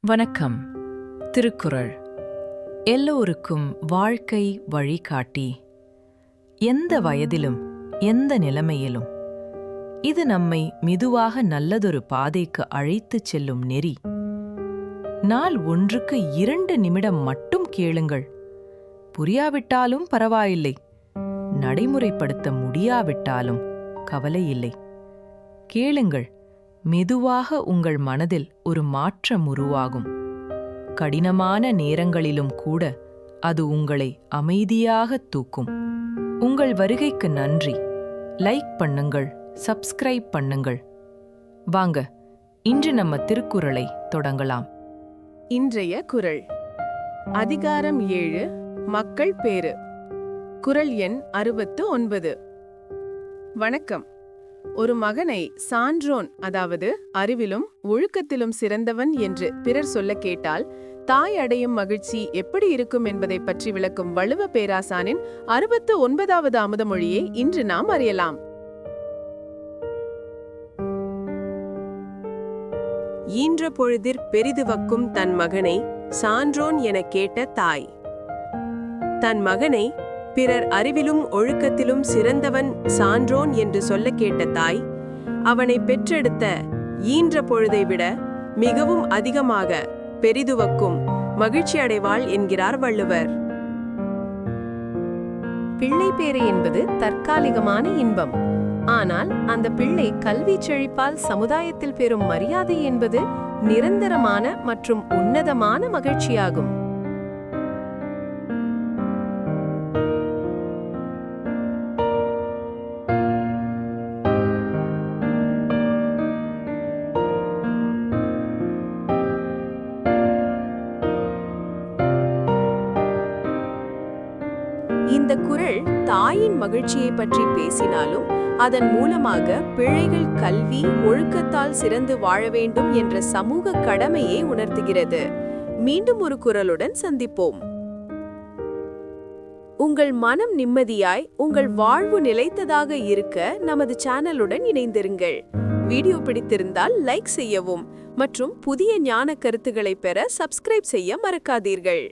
வணக்கம். திருக்குறள் எல்லோருக்கும் வாழ்க்கை வழிகாட்டி. எந்த வயதிலும் எந்த நிலைமையிலும் இது நம்மை மெதுவாக நல்லதொரு பாதைக்கு அழைத்துச் செல்லும் நெறி. நாள் ஒன்றுக்கு 2 நிமிடம் மட்டும் கேளுங்கள். புரியாவிட்டாலும் பரவாயில்லை, நடைமுறைப்படுத்த முடியாவிட்டாலும் கவலையில்லை. கேளுங்கள், மெதுவாக உங்கள் மனதில் ஒரு மாற்றம் உருவாகும். கடினமான நேரங்களிலும் கூட அது உங்களை அமைதியாக தூக்கும். உங்கள் வருகைக்கு நன்றி. லைக் பண்ணுங்கள், சப்ஸ்கிரைப் பண்ணுங்கள். வாங்க, இன்று நம்ம திருக்குறளை தொடங்கலாம். இன்றைய குறள் அதிகாரம் 7, மக்கள் பேறு. குறள் எண் 69. வணக்கம். ஒரு மகனை சான்றோன், அதாவது அறிவிலும் ஒழுக்கத்திலும் சிறந்தவன் என்று பிறர் சொல்ல கேட்டால் தாய் அடையும் மகிழ்ச்சி எப்படி இருக்கும் என்பதை பற்றி விளக்கும் வள்ளுவ பேராசானின் 69வது அமுதமொழியை இன்று நாம் அறியலாம். ஈன்ற பொழுதிற் பெரிதுவக்கும் தன் மகனை சான்றோன் எனக் கேட்ட தாய். தன் மகனை பிறர் அறிவிலும் ஒழுக்கத்திலும் சிறந்தவன், சான்றோன் என்று சொல்ல கேட்ட தாய் அவனை பெற்றெடுத்த ஈன்ற பொழுதை விட மிகவும் அதிகமாக பெரிதுவக்கும் மகிழ்ச்சி அடைவாள் என்கிறார் வள்ளுவர். பிள்ளை பேறு என்பது தற்காலிகமான இன்பம். ஆனால் அந்த பிள்ளை கல்வி செழிப்பால் சமுதாயத்தில் பெறும் மரியாதை என்பது நிரந்தரமான மற்றும் உன்னதமான மகிழ்ச்சியாகும். இந்த குறள் தாயின் மகிழ்ச்சியை பற்றி பேசினாலும் அதன் மூலமாக பிள்ளைகள் கல்வி ஒழுக்கத்தால் சிறந்து வாழ வேண்டும் என்ற சமூக கடமையை உணர்த்துகிறது. மீண்டும் ஒரு குறளுடன் சந்திப்போம். உங்கள் மனம் நிம்மதியாய், உங்கள் வாழ்வு நிலைத்ததாக இருக்க நமது சேனலுடன் இணைந்திருங்கள். வீடியோ பிடித்திருந்தால் லைக் செய்யவும் மற்றும் புதிய ஞான கருத்துக்களை பெற சப்ஸ்கிரைப் செய்ய மறக்காதீர்கள்.